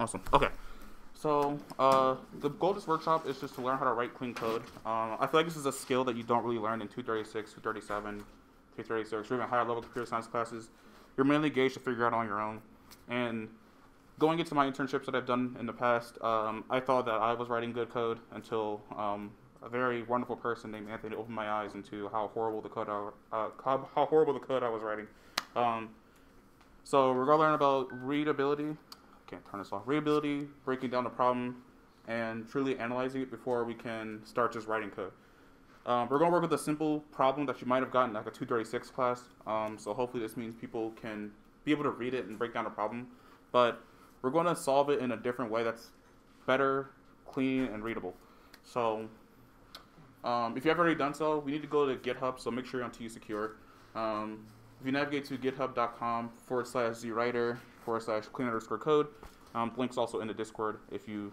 Awesome. Okay. So, the goal of this workshop is just to learn how to write clean code. I feel like this is a skill that you don't really learn in 236, 237, 336, or even higher level computer science classes. You're mainly gauged to figure out on your own. And going into my internships that I've done in the past, I thought that I was writing good code until a very wonderful person named Anthony opened my eyes into how horrible the code I was writing. So we're gonna learn about readability. Can't turn this off. Readability, breaking down the problem, and truly analyzing it before we can start just writing code. We're going to work with a simple problem that you might have gotten like a 236 class. So hopefully this means people can be able to read it and break down the problem. But we're going to solve it in a different way that's better, clean, and readable. So if you haven't already done so, we need to go to GitHub, so make sure you're on TU-Secure. If you navigate to github.com/zwriter/clean_code, link's also in the Discord if you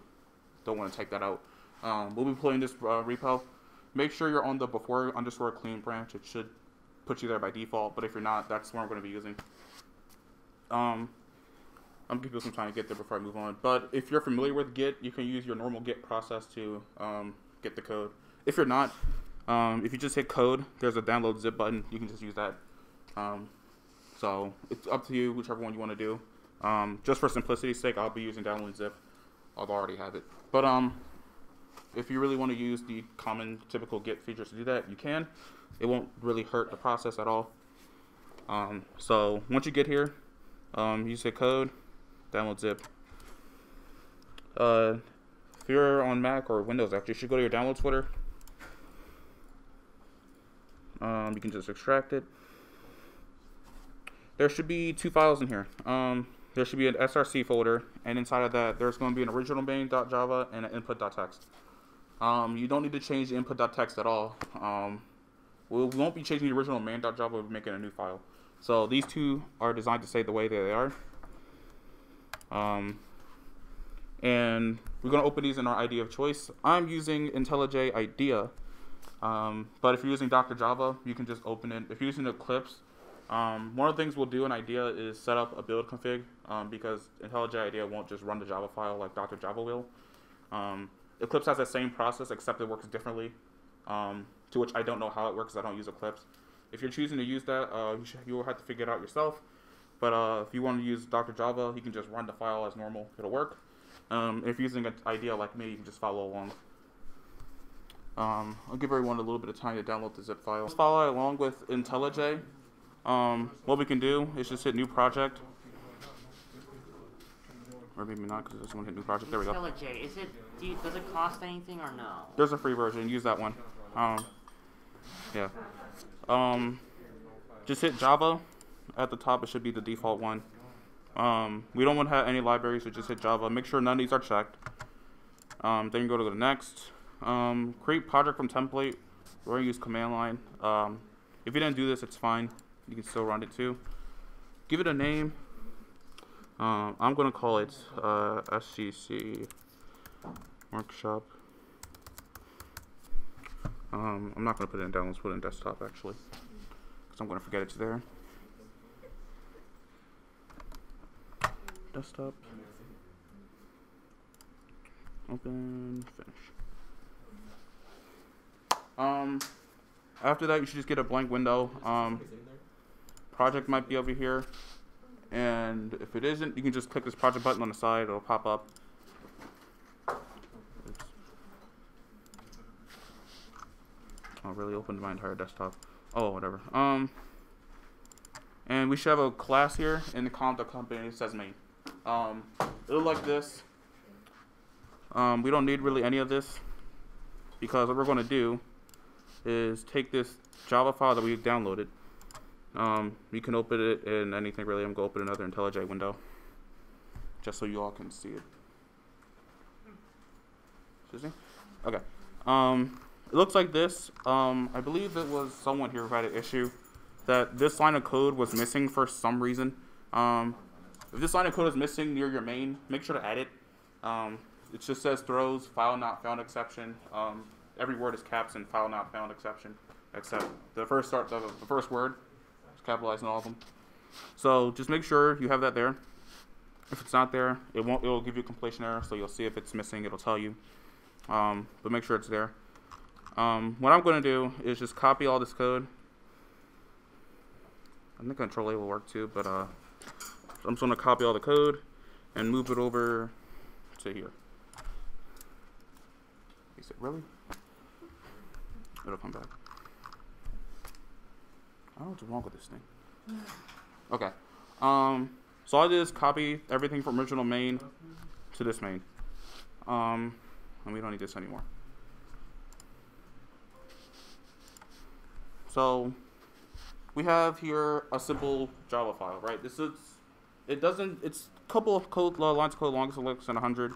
don't want to take that out. We'll be pulling this repo. Make sure you're on the before_clean branch. It should put you there by default, but if you're not, that's what I'm going to be using. I'm going to give you some time to get there before I move on. But if you're familiar with Git, you can use your normal Git process to get the code. If you're not, if you just hit code, there's a download zip button. You can just use that. So it's up to you, whichever one you want to do. Just for simplicity's sake, I'll be using download zip, although I already have it. But if you really want to use the common typical Git features to do that, you can. It won't really hurt the process at all. So once you get here, you say code, download zip. If you're on Mac or Windows, actually, you should go to your downloads folder. You can just extract it. There should be two files in here. There should be an src folder, and inside of that, there's going to be an original main.java and an input.txt. You don't need to change the input.txt at all. We won't be changing the original main.java, we'll be making a new file. So these two are designed to stay the way that they are. And we're going to open these in our IDE of choice. I'm using IntelliJ IDEA, but if you're using Dr. Java, you can just open it. If you're using Eclipse, one of the things we'll do in IDEA is set up a build config, because IntelliJ IDEA won't just run the Java file like Dr. Java will. Eclipse has that same process, except it works differently, to which I don't know how it works. I don't use Eclipse. If you're choosing to use that, you will have to figure it out yourself. But if you want to use Dr. Java, you can just run the file as normal. It'll work. If you're using an IDEA like me, you can just follow along. I'll give everyone a little bit of time to download the zip file. Just follow along with IntelliJ. What we can do is just hit new project. Or maybe not, because I just want to hit new project. There we go. IntelliJ, does it cost anything or no? There's a free version. Use that one. Yeah. Just hit Java. At the top, it should be the default one. We don't want to have any libraries, so just hit Java. Make sure none of these are checked. Then you go to the next. Create project from template. We're going to use command line. If you didn't do this, it's fine. You can still run it too. Give it a name. I'm going to call it SCC Workshop. I'm not going to put it in downloads, put it in desktop actually, because I'm going to forget it's there. Desktop. Open, finish. After that, you should just get a blank window. Project might be over here, and if it isn't, you can just click this project button on the side. It'll pop up. Oh, really opened my entire desktop. Oh, whatever. And we should have a class here in the com.company. It says main. It'll look like this. We don't need really any of this, because what we're going to do is take this Java file that we downloaded. You can open it in anything really. I'm going to open another IntelliJ window just so you all can see it. Excuse me? Okay. It looks like this. I believe it was someone here who had an issue that this line of code was missing for some reason. If this line of code is missing near your main, make sure to add it. It just says throws, file not found exception. Every word is caps and file not found exception, except the first word is capitalized in all of them. So just make sure you have that there. If it's not there, it won't. It'll give you a completion error, so you'll see if it's missing. It'll tell you. But make sure it's there. What I'm going to do is just copy all this code. I think Control A will work too, but I'm just going to copy all the code and move it over to here. Is it really? It'll come back. I don't know what's wrong with this thing. Okay. So I just copy everything from original main to this main. And we don't need this anymore. So we have here a simple Java file, right? It's a couple of code lines of code long, so less than 100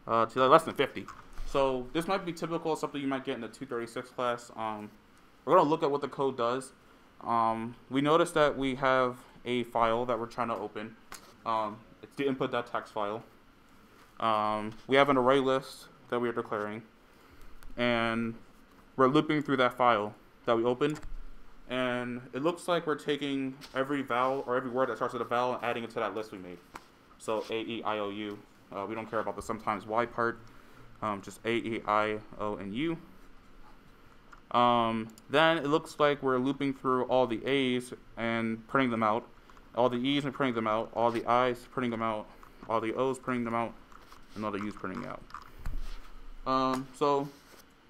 to less than 50. So this might be typical of something you might get in the 236 class. We're gonna look at what the code does. We noticed that we have a file that we're trying to open. It's the input.txt file. We have an array list that we are declaring, and we're looping through that file that we opened. And it looks like we're taking every vowel or every word that starts with a vowel and adding it to that list we made. So A, E, I, O, U. We don't care about the sometimes Y part. Just A, E, I, O, and U. Then it looks like we're looping through all the A's and printing them out, all the E's and printing them out, all the I's printing them out, all the O's printing them out, and all the U's printing out. So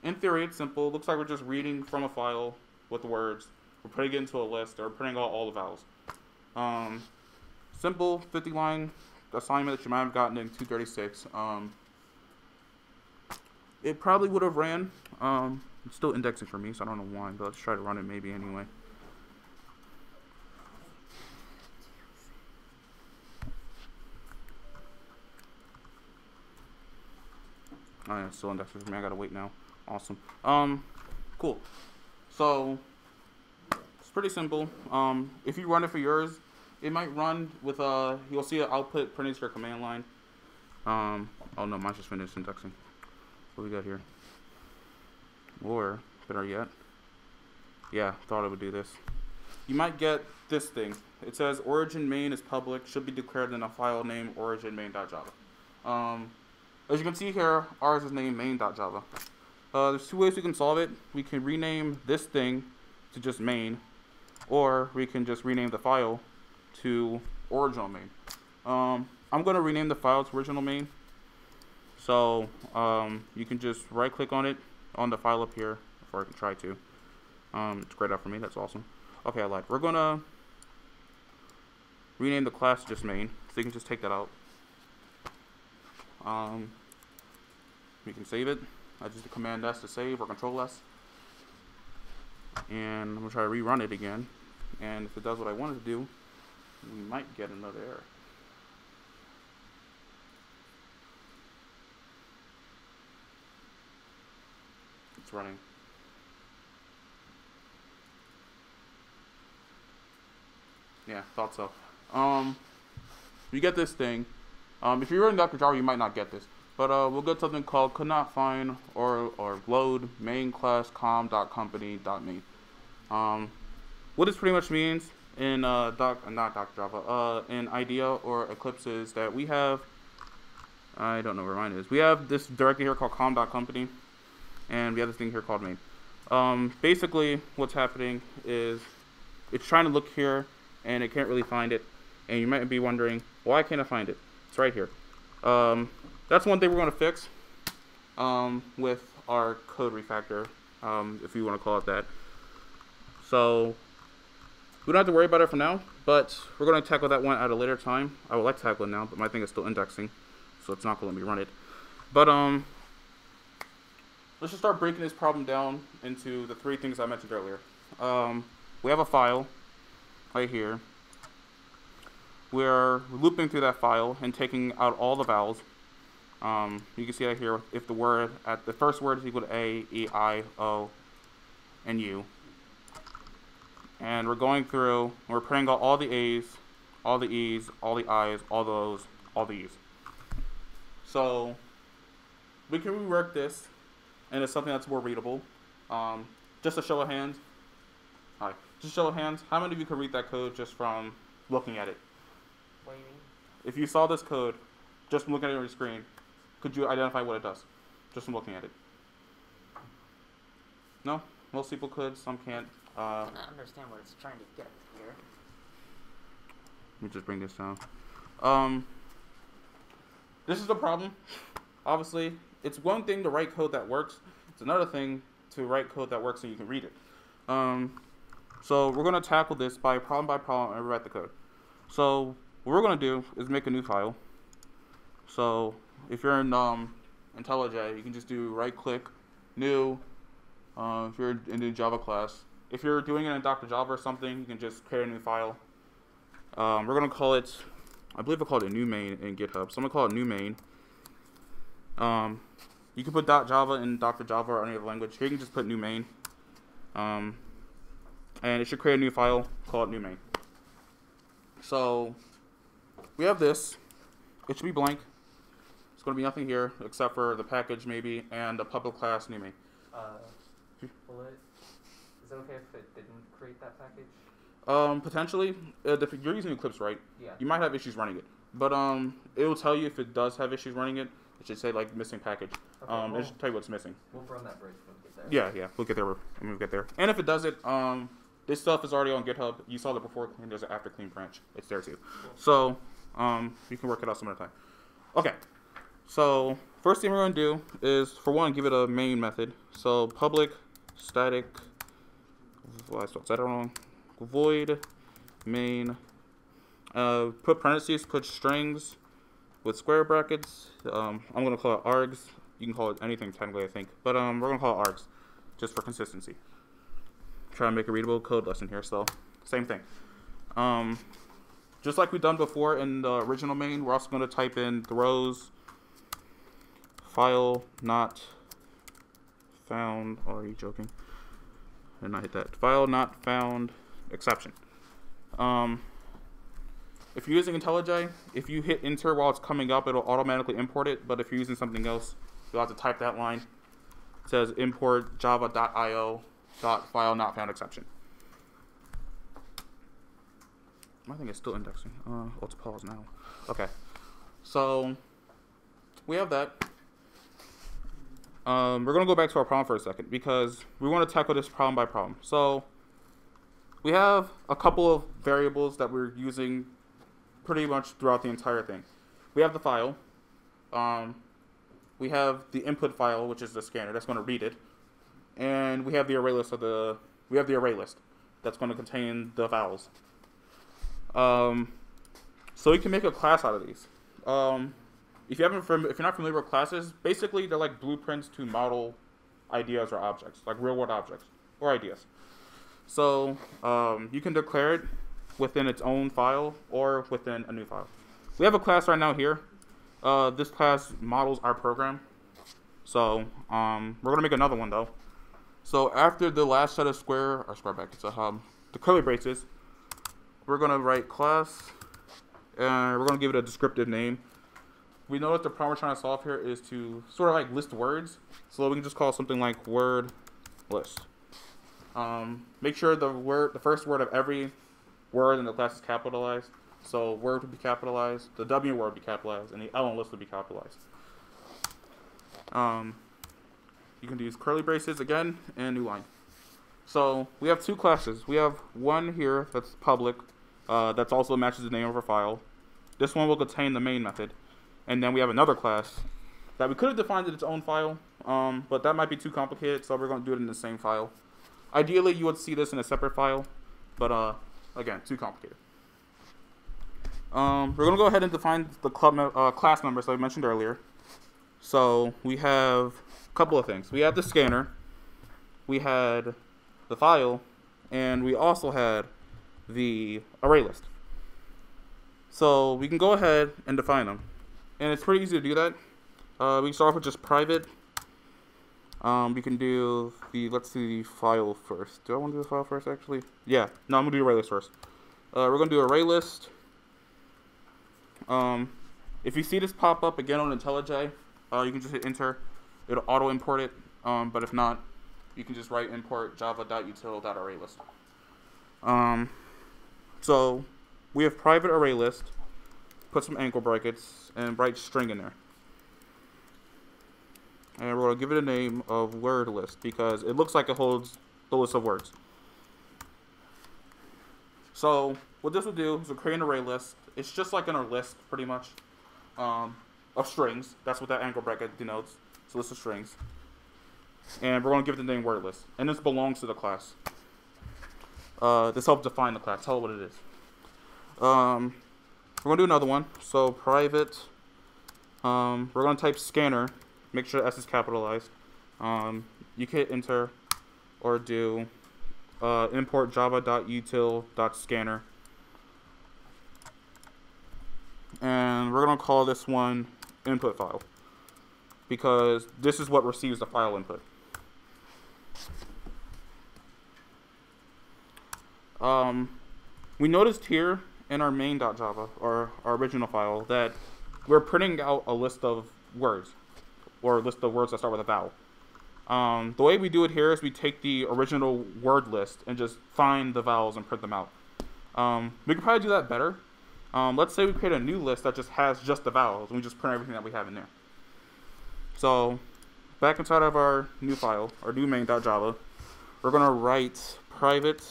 in theory, it's simple. It looks like we're just reading from a file with the words. We're putting it into a list, or printing out all the vowels. Simple 50-line assignment that you might have gotten in 236. It probably would have ran. It's still indexing for me, so I don't know why, but let's try to run it maybe anyway. Oh yeah, it's still indexing for me. I gotta wait now. Awesome. Cool. So it's pretty simple. If you run it for yours, it might run with you'll see an output printed to your command line. Oh no, mine's just finished indexing. What we got here? Or better yet, yeah, thought it would do this. You might get this thing. It says origin main is public, should be declared in a file name origin main.java. As you can see here, ours is named main.java. There's two ways we can solve it. We can rename this thing to just main, or we can just rename the file to original main. I'm going to rename the file to original main. So you can just right click on it on the file up here, or I can try to. It's grayed out for me, that's awesome. Okay, I lied. We're going to rename the class just main, so you can just take that out. We can save it. I just do Command S to save, or Control S. And I'm going to try to rerun it again. And if it does what I wanted to do, we might get another error. It's running. Yeah, thought so. You get this thing. If you're running Dr. Java, you might not get this. But we'll get something called could not find or load main class com.company.main. What this pretty much means in not Dr. Java, in IDEA or Eclipse is that we have, I don't know where mine is. We have this directory here called com.company, and we have this thing here called main. Basically, what's happening is it's trying to look here, and it can't really find it. And you might be wondering, why can't I find it? It's right here. That's one thing we're going to fix with our code refactor, if you want to call it that. So we don't have to worry about it for now, but we're going to tackle that one at a later time. I would like to tackle it now, but my thing is still indexing, so it's not going to let me run it. But let's just start breaking this problem down into the three things I mentioned earlier. We have a file right here. We're looping through that file and taking out all the vowels. You can see that here if the first word is equal to A, E, I, O, and U. And we're going through, and we're printing out all the A's, all the E's, all the I's, all the O's, all the E's. So we can rework this into something that's more readable. Just a show of hands. Hi. Just a show of hands. How many of you can read that code just from looking at it? What do you mean? if you saw this code, just from looking at it on your screen, could you identify what it does? Just from looking at it. No? Most people could, some can't. I don't understand what it's trying to get here. Let me just bring this down. This is the problem. Obviously, it's one thing to write code that works. It's another thing to write code that works so you can read it. So we're going to tackle this by problem and rewrite the code. So what we're going to do is make a new file. So if you're in IntelliJ, you can just do right-click, new. If you're in the Java class, if you're doing it in Dr. Java or something, you can just create a new file. We're going to call it, I believe I called it new main in GitHub. So I'm going to call it new main. You can put .java in Dr. Java or any other language. Here you can just put new main. And it should create a new file, call it new main. So we have this. It should be blank. It's going to be nothing here except for the package maybe and the public class new main. Is it okay if it didn't create that package? Potentially. If you're using Eclipse, right? Yeah. You might have issues running it. But it will tell you if it does have issues running it. It should say like missing package. Okay, it should tell you what's missing. We'll burn that bridge when we get there. Yeah, we'll get there when we get there. And if it does it, this stuff is already on GitHub. You saw the before clean. There's an after clean branch. It's there too. Cool. So you can work it out some other time. Okay. So first thing we're going to do is, for one, give it a main method. So public static. I spelled that wrong. Void main. Put parentheses. Put strings with square brackets. I'm going to call it args. You can call it anything technically, I think. But we're going to call it args just for consistency. Try to make a readable code lesson here, so same thing. Just like we've done before in the original main, we're also going to type in throws file not found. Oh, are you joking? I did not hit that. File not found exception. If you're using IntelliJ, if you hit enter while it's coming up, it'll automatically import it. But if you're using something else, you'll have to type that line. It says import java.io file not found exception. I think it's still indexing. Let's pause now. Okay. So we have that. We're going to go back to our problem for a second because we want to tackle this problem by problem. So we have a couple of variables that we're using pretty much throughout the entire thing. We have the file. We have the input file, which is the scanner that's going to read it, and we have the array list that's going to contain the vowels. So we can make a class out of these. If you're not familiar with classes, basically they're like blueprints to model ideas or objects, like real world objects or ideas. So you can declare it within its own file or within a new file. We have a class right now here. This class models our program. So we're gonna make another one though. So after the last set of square brackets, the curly braces, we're gonna write class, and we're gonna give it a descriptive name. We know that the problem we're trying to solve here is to sort of like list words, so we can just call something like word list. Make sure the first word of every word in the class is capitalized. So word would be capitalized, the W word would be capitalized, and the L in list would be capitalized. You can use curly braces again and new line. So we have two classes. We have one here that's public, that's also matches the name of our file. This one will contain the main method. And then we have another class that we could have defined in its own file, but that might be too complicated, so we're going to do it in the same file. Ideally, you would see this in a separate file, but again, too complicated. We're going to go ahead and define the class members that I mentioned earlier. So we have a couple of things. We have the scanner, we had the file, and we also had the array list. So we can go ahead and define them. And it's pretty easy to do that. We can start off with just private. We can do let's do the file first. Do I want to do the file first, actually? Yeah. No, I'm going to do array list first. We're going to do array list. If you see this pop up again on IntelliJ, you can just hit enter. It'll auto import it. But if not, you can just write import java.util.arraylist. So we have private array list. put some angle brackets and write string in there. And we're going to give it a name of word list because it looks like it holds the list of words. So what this will do is we'll create an array list. It's just like in our list, pretty much, of strings. That's what that angle bracket denotes. It's a list of strings. And we're going to give it the name word list. And this belongs to the class. This helps define the class. Tell it what it is. We're going to do another one. So private, we're going to type scanner. Make sure S is capitalized. You can hit enter or do import java.util.scanner. And we're going to call this one input file because this is what receives the file input. We noticed here in our main.java, or our original file, that we're printing out a list of words, or a list of words that start with a vowel. The way we do it here is we take the original word list and just find the vowels and print them out. We could probably do that better. Let's say we create a new list that just has just the vowels, and we just print everything that we have in there. So back inside of our new file, our new main.java, we're going to write private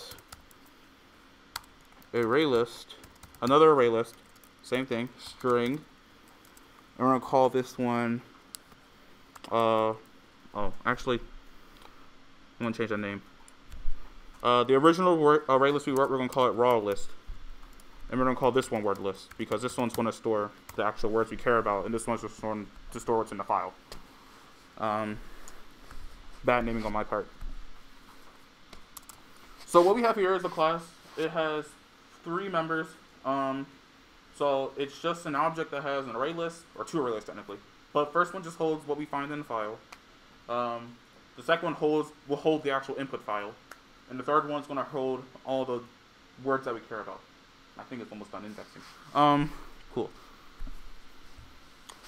array list, another array list, same thing, string, and we're going to call this one, actually, I'm going to change the name. The original array list we wrote, we're going to call it raw list, and we're going to call this one word list, because this one's going to store the actual words we care about, and this one's just going to store what's in the file. Bad naming on my part. So what we have here is a class. It has 3 members. So it's just an object that has an array list, or 2 array lists technically. But first one just holds what we find in the file. The second one will hold the actual input file, and the third one's going to hold all the words that we care about. I think it's almost done indexing. Cool.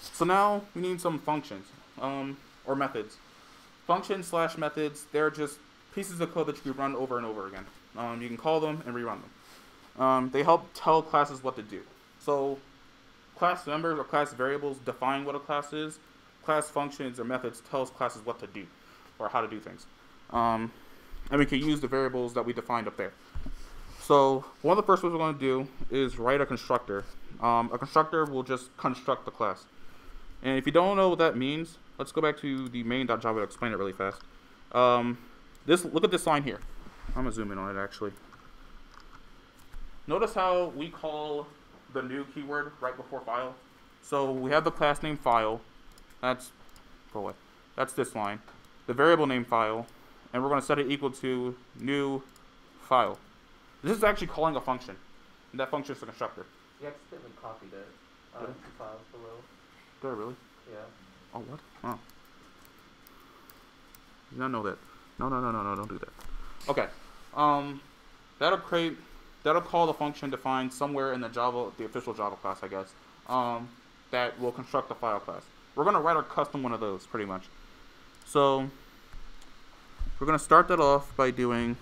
So now we need some functions, or methods. Functions/methods, they're just pieces of code that you can run over and over again. You can call them and rerun them. They help tell classes what to do. So class members or class variables define what a class is. Class functions or methods tells classes what to do or how to do things. And we can use the variables that we defined up there. So one of the first ones we're going to do is write a constructor. A constructor will just construct the class. And if you don't know what that means, let's go back to the main.java to explain it really fast. Look at this line here. I'm going to zoom in on it actually. Notice how we call the new keyword right before file. So we have the class name file. That's this line. The variable name file, and we're going to set it equal to new file. This is actually calling a function, and that function is the constructor. You accidentally copied it out of the files below. Did I really? Yeah. Oh, what? Oh. Did not know that. No, don't do that. Okay. That'll call the function defined somewhere in the official Java class, I guess, that will construct the file class. We're going to write our custom one of those, pretty much. So we're going to start that off by doing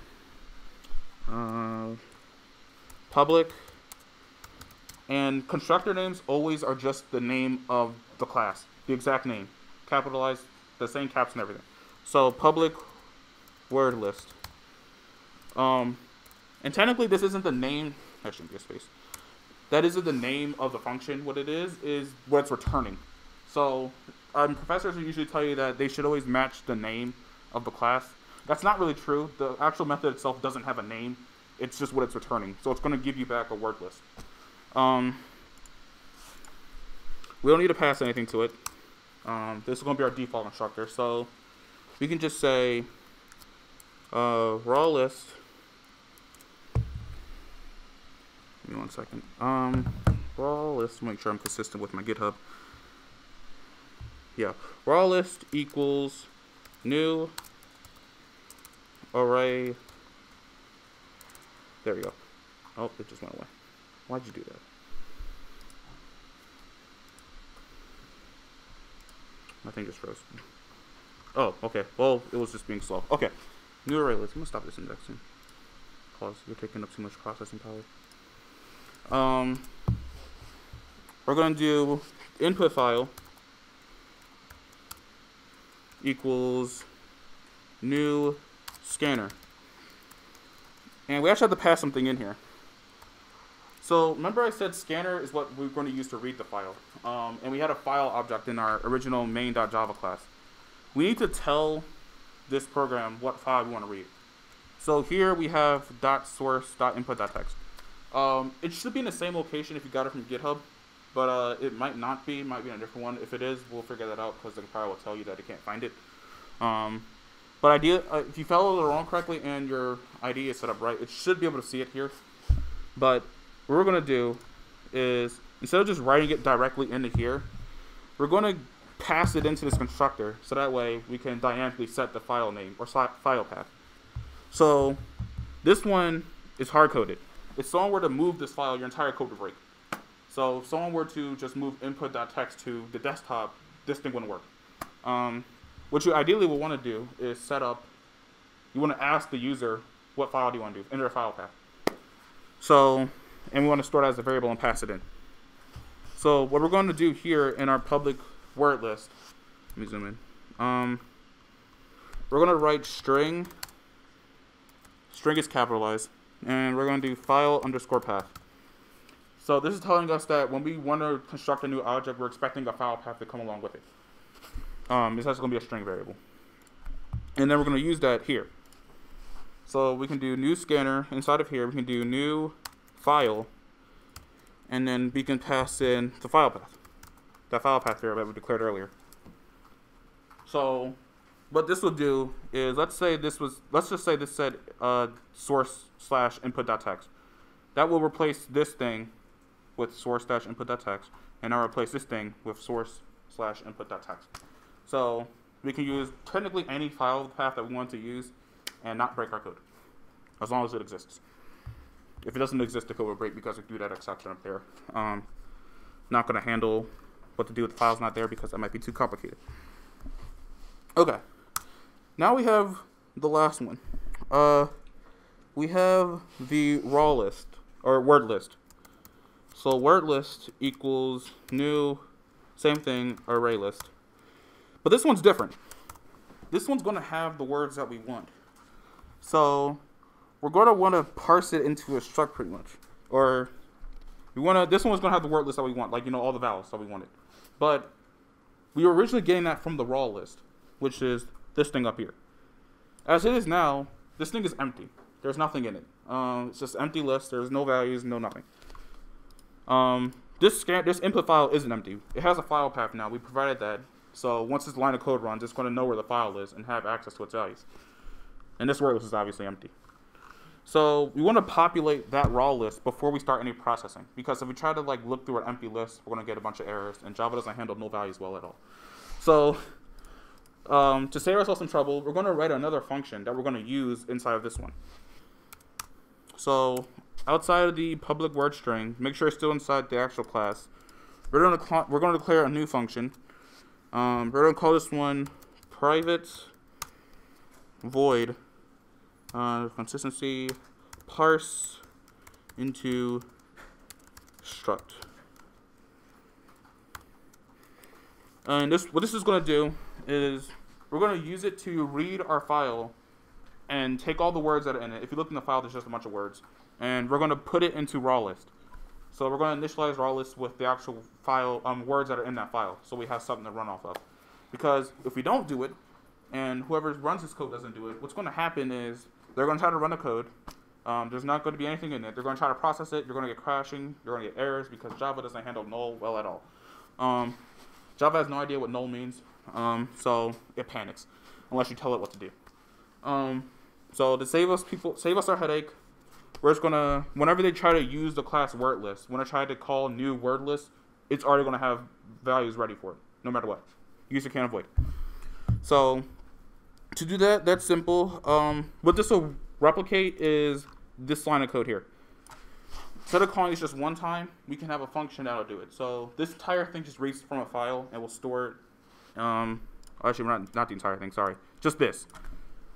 public, and constructor names always are just the name of the class, the exact name, capitalized, the same caps and everything. So public word list. And technically this isn't the name, that shouldn't be a space. That isn't the name of the function. What it is what it's returning. So professors will usually tell you that they should always match the name of the class. That's not really true. The actual method itself doesn't have a name. It's just what it's returning. So it's going to give you back a word list. We don't need to pass anything to it. This is going to be our default constructor. So we can just say raw list. Give me one second. Raw list, make sure I'm consistent with my GitHub. Yeah, raw list equals new array. There we go. Oh, it just went away. Why'd you do that? My thing just froze. Oh, okay. Well, it was just being slow. Okay. New array list. I'm gonna stop this indexing. Pause. You're taking up too much processing power. we're going to do input file equals new scanner. And we actually have to pass something in here. So remember I said scanner is what we're going to use to read the file. And we had a file object in our original main.java class. We need to tell this program what file we want to read. So here we have .source.input.text. It should be in the same location if you got it from GitHub, but it might not be. It might be in a different one. If it is, we'll figure that out because the compiler will tell you that it can't find it. But if you follow it along correctly and your ID is set up right, it should be able to see it here. But what we're going to do is, instead of just writing it directly into here, we're going to pass it into this constructor, so that way we can dynamically set the file name or file path. So this one is hard-coded. If someone were to move this file, your entire code would break. So if someone were to just move input.txt to the desktop, this thing wouldn't work. What you ideally will want to do is set up, you want to ask the user what file do you want to do, enter a file path. So, and we want to store it as a variable and pass it in. So what we're going to do here in our public word list, let me zoom in. We're going to write string is capitalized, and we're going to do file underscore path. So this is telling us that when we want to construct a new object, we're expecting a file path to come along with it. It's actually going to be a string variable. And then we're going to use that here. So we can do new scanner. Inside of here, we can do new file, and then we can pass in the file path. That file path variable that we declared earlier. So what this will do is, let's just say this said source/input.txt. That will replace this thing with source-input.txt, and I'll replace this thing with source/input.txt. So we can use technically any file path that we want to use and not break our code, as long as it exists. If it doesn't exist, the code will break because we do that exception up there. Not going to handle what to do with the files not there because that might be too complicated. Okay, now we have the last one. We have the raw list, or word list. So word list equals new, same thing, array list. But this one's different. This one's going to have the words that we want. So we're going to want to parse it into a struct pretty much. Or this one's going to have the word list that we want, like, all the vowels that we wanted. But we were originally getting that from the raw list, which is this thing up here. As it is now, this thing is empty. There's nothing in it. It's just empty list. There's no values, no nothing. This input file isn't empty. It has a file path now. We provided that. So once this line of code runs, it's going to know where the file is and have access to its values. And this word list is obviously empty. So we want to populate that raw list before we start any processing. Because if we try to look through an empty list, we're going to get a bunch of errors. And Java doesn't handle no values well at all. So to save ourselves some trouble, we're going to write another function that we're going to use inside of this one. So outside of the public word string, make sure it's still inside the actual class. We're going to declare a new function. We're going to call this one private void consistency parse into struct. And what this is going to do is we're going to use it to read our file and take all the words that are in it. If you look in the file, there's just a bunch of words. And we're going to put it into raw list. So we're going to initialize raw list with the actual file words that are in that file, so we have something to run off of. Because if we don't do it, and whoever runs this code doesn't do it, what's going to happen is they're going to try to run the code. There's not going to be anything in it. They're going to try to process it. You're going to get crashing. You're going to get errors because Java doesn't handle null well at all. Java has no idea what null means, so it panics unless you tell it what to do. So to save us our headache, we're just gonna, whenever they try to use the class word list, when I try to call new word list, it's already gonna have values ready for it, no matter what. User can't avoid. So to do that, that's simple. What this will replicate is this line of code here. Instead of calling this just one time, we can have a function that'll do it. So this entire thing just reads from a file and we'll store it. Actually, not the entire thing, sorry. Just this.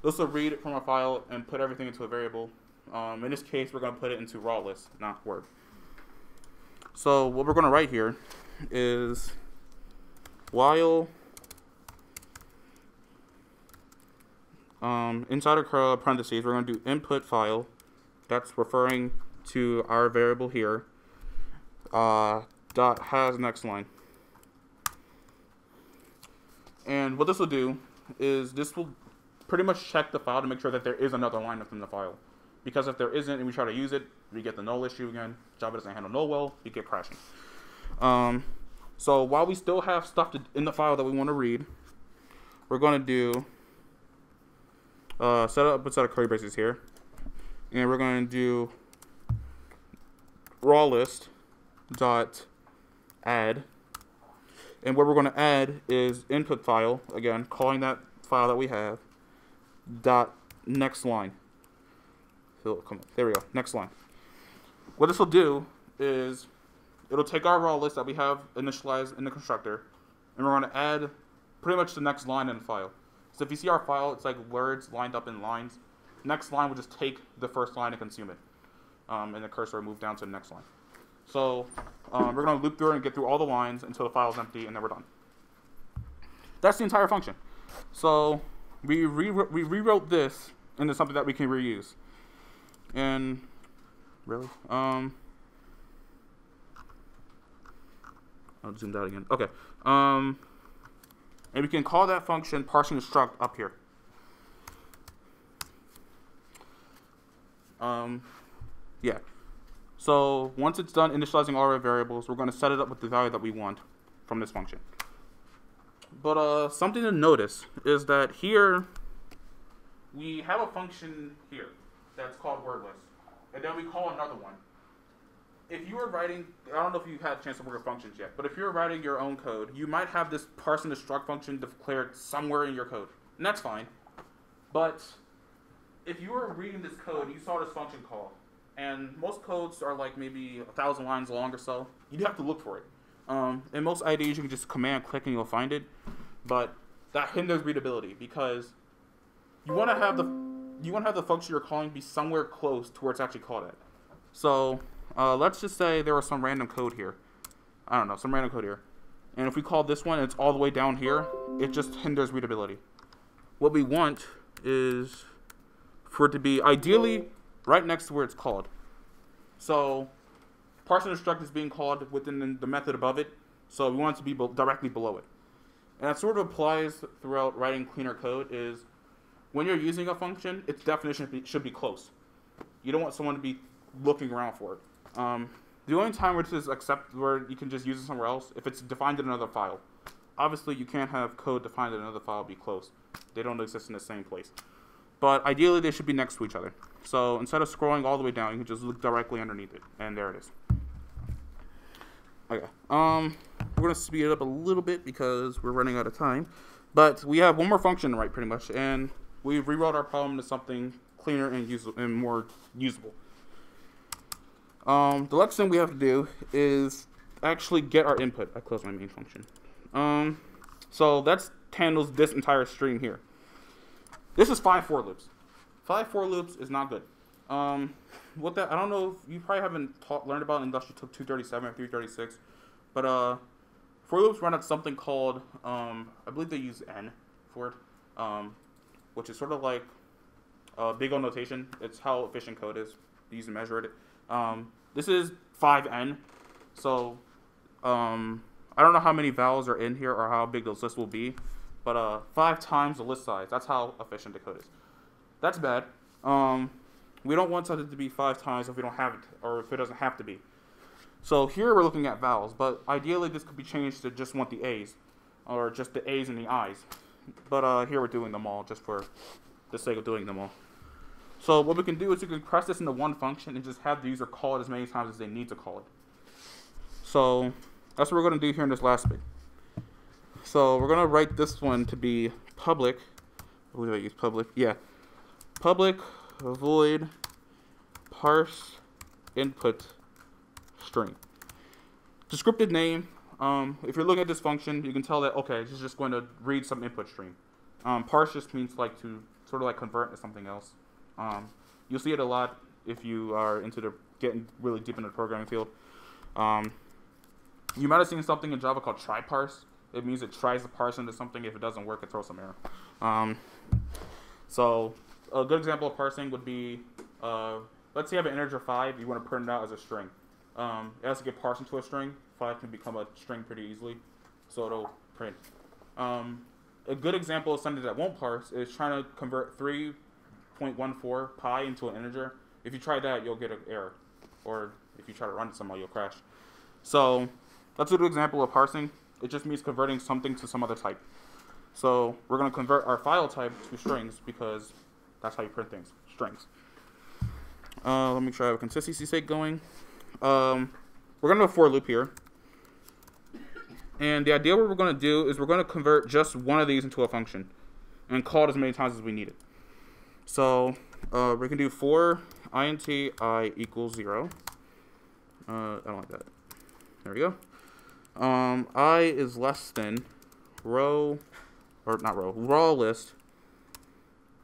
This will read it from a file and put everything into a variable. In this case, we're going to put it into raw list, not word. So what we're going to write here is while inside of parentheses, we're going to do input file. That's referring to our variable here. Dot has next line. And what this will do is this will pretty much check the file to make sure that there is another line within the file. Because if there isn't and we try to use it, we get the null issue again. Java doesn't handle null well, we get crashing. So while we still have stuff in the file that we want to read, we're going to do set up a set of curly braces here. And we're going to do raw list dot add. And what we're going to add is input file, again, calling that file that we have, dot next line. So, come on, there we go, next line. What this will do is it'll take our raw list that we have initialized in the constructor, and we're going to add pretty much the next line in the file. So if you see our file, it's like words lined up in lines. Next line will just take the first line and consume it. And the cursor will move down to the next line. So we're going to loop through and get through all the lines until the file is empty, and then we're done. That's the entire function. So we rewrote this into something that we can reuse. And really, I'll zoom out again. Okay. And we can call that function parsing the struct up here. Yeah. So once it's done initializing all our variables, we're going to set it up with the value that we want from this function. But something to notice is that here we have a function here that's called word list, and then we call another one. If you were writing, I don't know if you've had a chance to work with functions yet, but if you're writing your own code, you might have this parsing the struct function declared somewhere in your code, and that's fine. But if you were reading this code, you saw this function call, and most codes are like maybe 1,000 lines long or so. You'd have to look for it. In most IDEs, you can just command click and you'll find it, but that hinders readability because you want to have the function you're calling be somewhere close to where it's actually called at. So let's just say there was some random code here. I don't know, some random code here. And if we call this one and it's all the way down here, it just hinders readability. What we want is for it to be ideally right next to where it's called. So parsing the struct is being called within the method above it, so we want it to be directly below it. And that sort of applies throughout writing cleaner code is when you're using a function, its definition should be close. You don't want someone to be looking around for it. The only time where this is where you can just use it somewhere else, if it's defined in another file. Obviously, you can't have code defined in another file be close. They don't exist in the same place. But ideally, they should be next to each other. So instead of scrolling all the way down, you can just look directly underneath it, and there it is. Okay. We're gonna speed it up a little bit because we're running out of time. But we have one more function to write, pretty much, and we rewrote our problem to something cleaner and more usable. The next thing we have to do is actually get our input. I closed my main function. So that handles this entire stream here. This is 5 for loops. 5 for loops is not good. I don't know if you probably haven't learned about Industrial 237 or 336, but for loops run at something called I believe they use n for it, which is sort of like big O notation. It's how efficient code is. They use to measure it. This is 5n, so I don't know how many vowels are in here or how big those lists will be, but 5 times the list size. That's how efficient the code is. That's bad. We don't want something to be 5 times if we don't have it, or if it doesn't have to be. So here we're looking at vowels, but ideally this could be changed to just want the A's, or just the A's and the I's. But here we're doing them all just for the sake of doing them all. So what we can do is we can press this into one function and just have the user call it as many times as they need to call it. So that's what we're going to do here in this last bit. So we're going to write this one to be public. What do I use? Public? Yeah. Public void parse input string. Descriptive name. If you're looking at this function, you can tell that, okay, this is just going to read some input stream. Parse just means like to sort of like convert to something else. You'll see it a lot if you are into getting really deep into the programming field. You might have seen something in Java called try parse. It means it tries to parse into something. If it doesn't work, it throws some error. So a good example of parsing would be, let's say you have an integer 5. You want to print it out as a string. It has to get parsed into a string. 5 can become a string pretty easily, so it'll print. A good example of something that won't parse is trying to convert 3.14 pi into an integer. If you try that, you'll get an error. Or if you try to run it somehow, you'll crash. So that's a good example of parsing. It just means converting something to some other type. So we're going to convert our file type to strings because that's how you print things, strings. Let me try a consistency sake going. We're going to do a for loop here. And the idea what we're going to do is we're going to convert just one of these into a function and call it as many times as we need it. So we can do for int I equals 0. I don't like that. There we go. I is less than row, or not row, raw list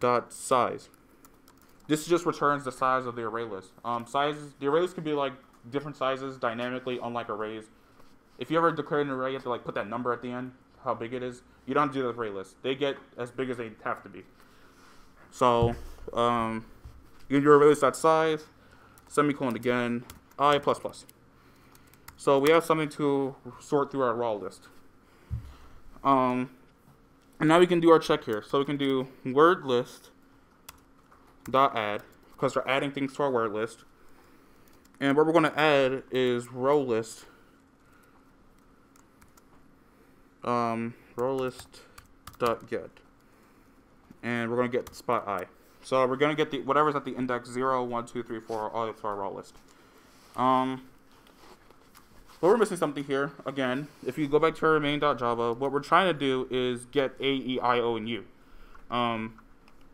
dot size. This just returns the size of the array list. Sizes, the array list can be like different sizes dynamically, unlike arrays. If you ever declare an array, you have to like put that number at the end, how big it is. You don't do that with array lists. They get as big as they have to be. So you can do array list dot size, semicolon again, I plus plus. So we have something to sort through our raw list. And now we can do our check here. So we can do word list dot add, because we're adding things to our word list. And what we're going to add is row list dot get. And we're going to get spot I. So we're going to get the whatever's at the index 0, 1, 2, 3, 4, all to our raw list. But we're missing something here. Again, if you go back to our main.java, what we're trying to do is get A, E, I, O, and U.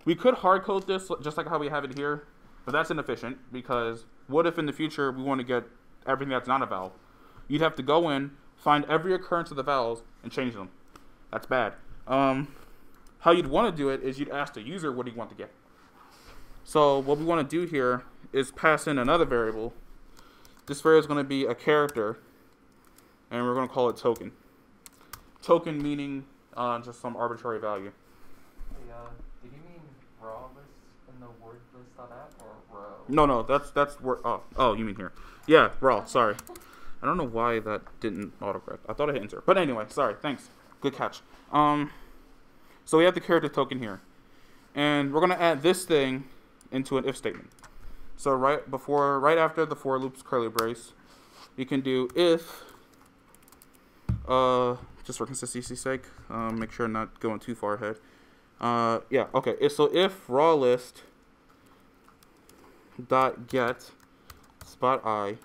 We could hard code this just like how we have it here, but that's inefficient because what if in the future we want to get everything that's not a vowel? You'd have to go in, find every occurrence of the vowels, and change them. That's bad. How you'd want to do it is you'd ask the user what do you want to get. So what we want to do here is pass in another variable. This variable is going to be a character, and we're going to call it token. Token meaning just some arbitrary value. Hey, did you mean raw list in the word list.add or row? No, that's word. Oh, you mean here? Yeah, raw. Sorry, I don't know why that didn't autocorrect. I thought I hit enter, but anyway, sorry. Thanks. Good catch. So we have the character token here, and we're going to add this thing into an if statement. So right after the for loop's curly brace, you can do if, just for consistency's sake, make sure I'm not going too far ahead. Yeah, okay. So if raw list dot get spot I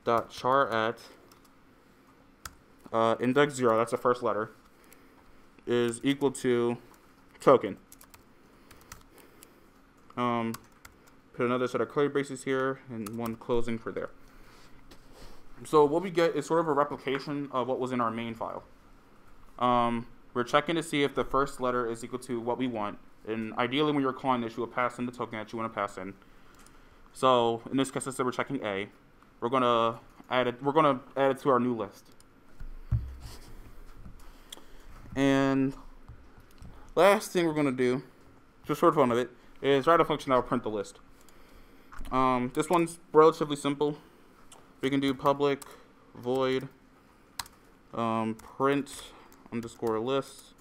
dot char at index 0, that's the first letter, is equal to token. Put another set of curly braces here and one closing for there. So what we get is sort of a replication of what was in our main file. We're checking to see if the first letter is equal to what we want, and ideally when you're calling this, you will pass in the token that you want to pass in. So in this case, let's say we're checking A. We're gonna add it. We're gonna add it to our new list. And last thing we're gonna do, just for fun of it, is write a function that will print the list. This one's relatively simple. We can do public void print underscore list.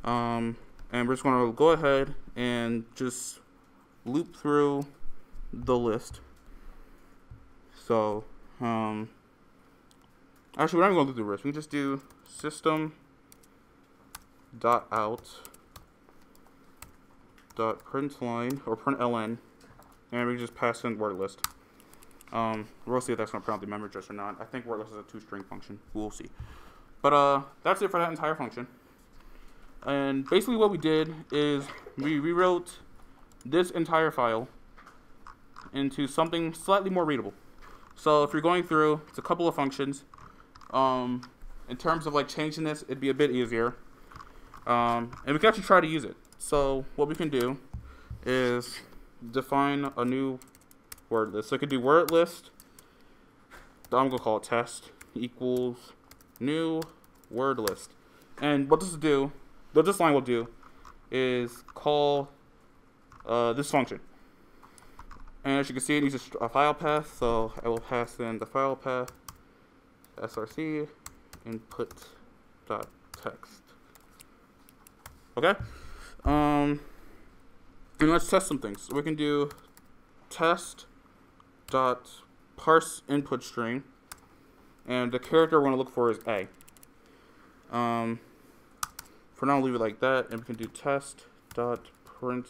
And we're just going to go ahead and just loop through the list. So, actually, we're not even going to do the list. We can just do system dot out dot println or println, and we can just pass in word list. We'll see if that's going to print out the memory address or not. I think word list is a 2-string function. We'll see. But that's it for that entire function. And basically what we did is we rewrote this entire file into something slightly more readable. So if you're going through, it's a couple of functions. In terms of like changing this, it'd be a bit easier. And we can actually try to use it. So what we can do is define a new word list. So I could do word list. I'm gonna call it test equals new word list. And what this line will do is call this function. And as you can see, it uses a file path, so I will pass in the file path src input.text. Okay? And let's test some things. So we can do test.parse input string, and the character we're going to look for is A. For now, I'll leave it like that, and we can do test.print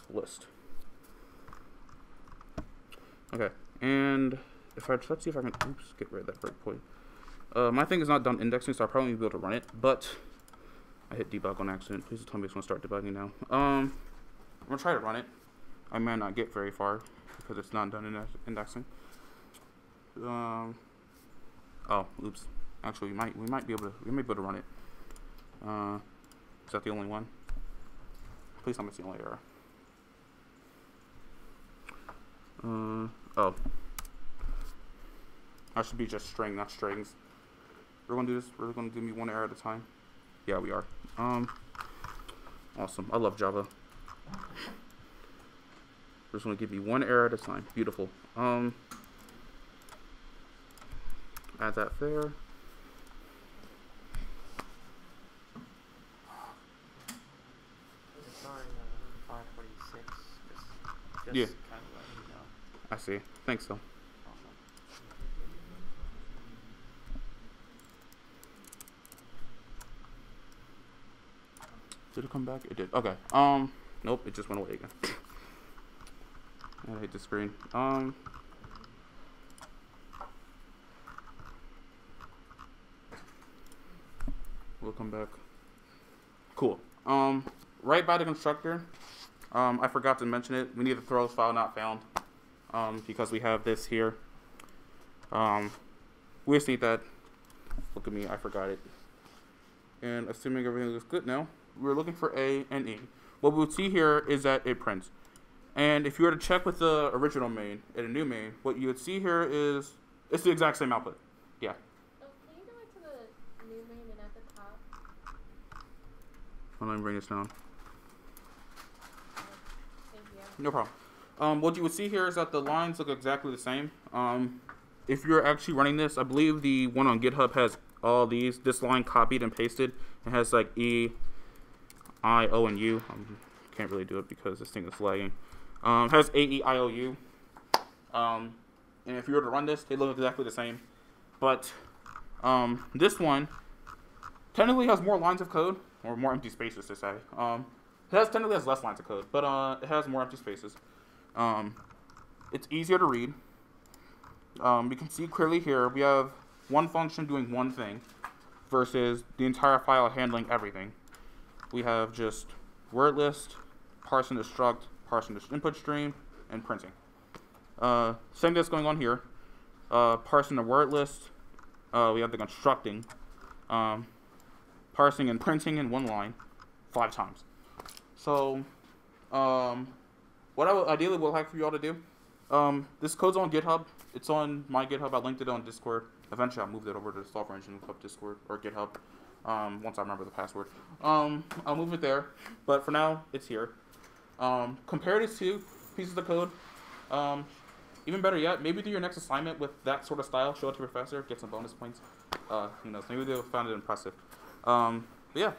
list. Okay, and if let's see if I can, get rid of that breakpoint. My thing is not done indexing, so I'll probably be able to run it, but I hit debug on accident. Please tell me it's going to start debugging now. I'm going to try to run it. I may not get very far because it's not done indexing. Oh, oops. Actually, we might be able to run it. Is that the only one? Please tell me it's the only error. Oh. That should be just string, not strings. We're gonna do this. We're gonna do me one error at a time. Yeah, we are. Awesome. I love Java. We're just gonna give me one error at a time. Beautiful. Add that there. Sorry, 546. Just Yeah. kind of letting you know. I see. Thanks, though. Did it come back? It did. Okay. Nope. It just went away again. I hate the screen. We'll come back. Cool. Right by the constructor. I forgot to mention it. We need to throw file not found. Because we have this here. We just need that. Look at me. I forgot it. And assuming everything looks good now, we're looking for A and E. What we'll see here is that it prints. And if you were to check with the original main and a new main, what you would see here is it's the exact same output. Yeah. Oh, can you go back to the new main and at the top? Let me bring this down. Thank you. No problem. What you would see here is that the lines look exactly the same. If you're actually running this, I believe the one on GitHub has all this line copied and pasted. It has like E, I, O, and U. Can't really do it because this thing is lagging. It has A, E, I, O, U. And if you were to run this, they look exactly the same. But this one technically has more lines of code, or more empty spaces to say. Technically has less lines of code, but it has more empty spaces. It's easier to read. You can see clearly here we have one function doing one thing versus the entire file handling everything. We have just word list, parsing the struct, parsing the input stream, and printing. Same that's going on here. Parsing the word list, we have the constructing, parsing and printing in one line 5 times. So, what I would ideally would like for you all to do, this code's on GitHub. It's on my GitHub. I linked it on Discord. Eventually, I'll move it over to the Software Engineering Club Discord or GitHub once I remember the password. I'll move it there, but for now, it's here. Compare these 2 pieces of code. Even better yet, maybe do your next assignment with that sort of style. Show it to your professor, get some bonus points. Who knows? Maybe they'll find it impressive. But yeah,